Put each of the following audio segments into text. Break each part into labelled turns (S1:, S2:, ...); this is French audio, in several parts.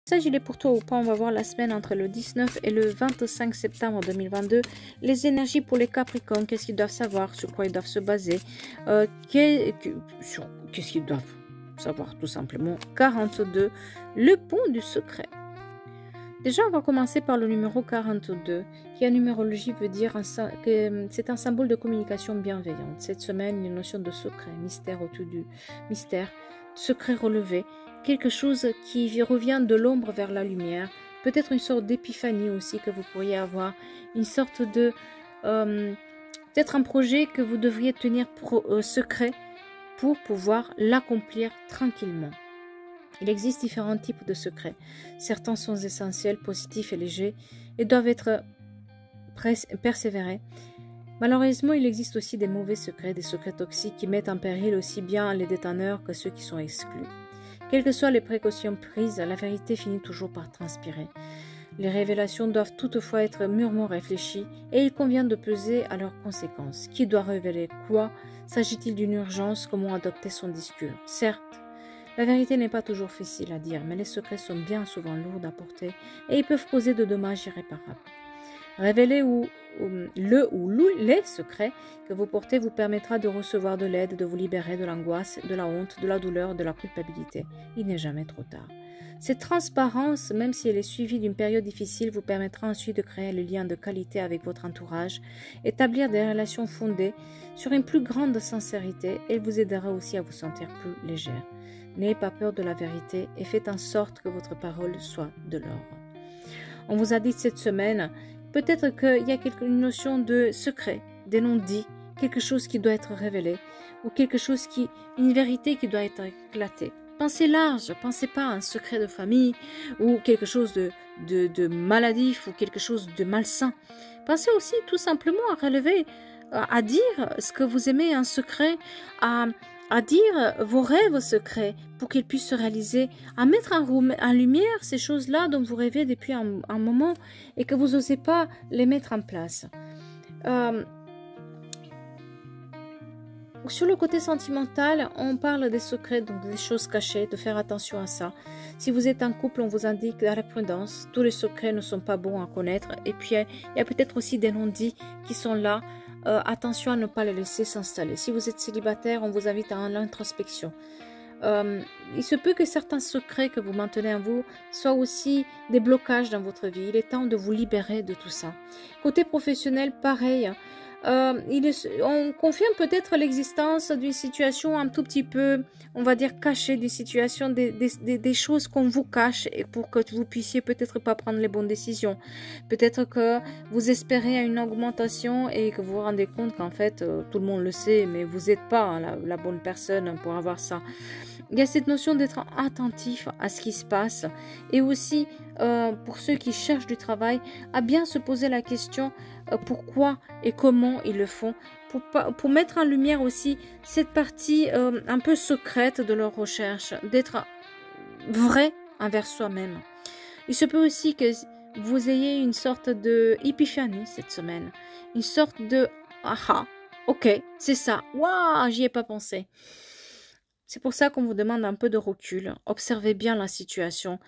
S1: Message, il est pour toi ou pas? On va voir la semaine entre le 19 et le 25 septembre 2022. Les énergies pour les Capricornes, qu'est-ce qu'ils doivent savoir, sur quoi ils doivent se baser, qu'est-ce qu'ils doivent savoir tout simplement. 42, le pont du secret. Déjà, on va commencer par le numéro 42, qui en numérologie veut dire que c'est un symbole de communication bienveillante. Cette semaine, une notion de secret, mystère autour du mystère, secret relevé, quelque chose qui revient de l'ombre vers la lumière, peut-être une sorte d'épiphanie aussi que vous pourriez avoir, une sorte de... peut-être un projet que vous devriez tenir secret pour pouvoir l'accomplir tranquillement. Il existe différents types de secrets. Certains sont essentiels, positifs et légers et doivent être persévérés. Malheureusement, il existe aussi des mauvais secrets, des secrets toxiques qui mettent en péril aussi bien les déteneurs que ceux qui sont exclus. Quelles que soient les précautions prises, la vérité finit toujours par transpirer. Les révélations doivent toutefois être mûrement réfléchies et il convient de peser à leurs conséquences. Qui doit révéler quoi? S'agit-il d'une urgence? Comment adopter son discours? Certes, la vérité n'est pas toujours facile à dire, mais les secrets sont bien souvent lourds à porter et ils peuvent causer de dommages irréparables. Révéler les secrets que vous portez vous permettra de recevoir de l'aide, de vous libérer de l'angoisse, de la honte, de la douleur, de la culpabilité. Il n'est jamais trop tard. Cette transparence, même si elle est suivie d'une période difficile, vous permettra ensuite de créer le lien de qualité avec votre entourage, établir des relations fondées sur une plus grande sincérité et vous aidera aussi à vous sentir plus légère. N'ayez pas peur de la vérité et faites en sorte que votre parole soit de l'or. On vous a dit cette semaine, peut-être qu'il y a une notion de secret, des non-dits, quelque chose qui doit être révélé ou une vérité qui doit être éclatée. Pensez large, pensez pas à un secret de famille ou quelque chose de maladif ou quelque chose de malsain. Pensez aussi tout simplement à relever, à dire ce que vous aimez, un secret, à dire vos rêves secrets pour qu'ils puissent se réaliser, à mettre en lumière ces choses-là dont vous rêvez depuis un moment et que vous n'osez pas les mettre en place. Sur le côté sentimental, on parle des secrets, donc des choses cachées, de faire attention à ça. Si vous êtes en couple, on vous indique à la prudence. Tous les secrets ne sont pas bons à connaître. Et puis, il y a peut-être aussi des non-dits qui sont là. Attention à ne pas les laisser s'installer. Si vous êtes célibataire, on vous invite à l'introspection. Il se peut que certains secrets que vous maintenez en vous soient aussi des blocages dans votre vie. Il est temps de vous libérer de tout ça. Côté professionnel, pareil. On confirme peut-être l'existence d'une situation un tout petit peu, on va dire, cachée, d'une situation, des choses qu'on vous cache et pour que vous puissiez peut-être pas prendre les bonnes décisions. Peut-être que vous espérez une augmentation et que vous vous rendez compte qu'en fait, tout le monde le sait, mais vous n'êtes pas la bonne personne pour avoir ça. Il y a cette notion d'être attentif à ce qui se passe et aussi pour ceux qui cherchent du travail à bien se poser la question pourquoi et comment ils le font pour mettre en lumière aussi cette partie un peu secrète de leur recherche, d'être vrai envers soi-même. Il se peut aussi que vous ayez une sorte de épiphanie cette semaine, une sorte de aha, ok, c'est ça, waouh, j'y ai pas pensé. C'est pour ça qu'on vous demande un peu de recul. Observez bien la situation.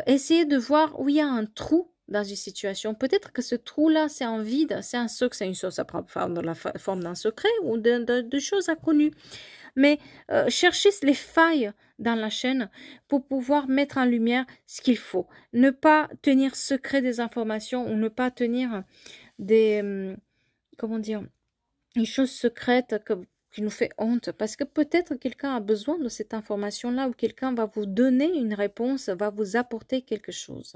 S1: Essayez de voir où il y a un trou dans une situation. Peut-être que ce trou-là, c'est un vide, c'est un secret, c'est une chose à prendre dans la forme d'un secret ou de choses inconnues. Mais cherchez les failles dans la chaîne pour pouvoir mettre en lumière ce qu'il faut. Ne pas tenir secret des informations ou ne pas tenir des... comment dire, une chose secrète qui nous fait honte, parce que peut-être quelqu'un a besoin de cette information-là ou quelqu'un va vous donner une réponse, va vous apporter quelque chose.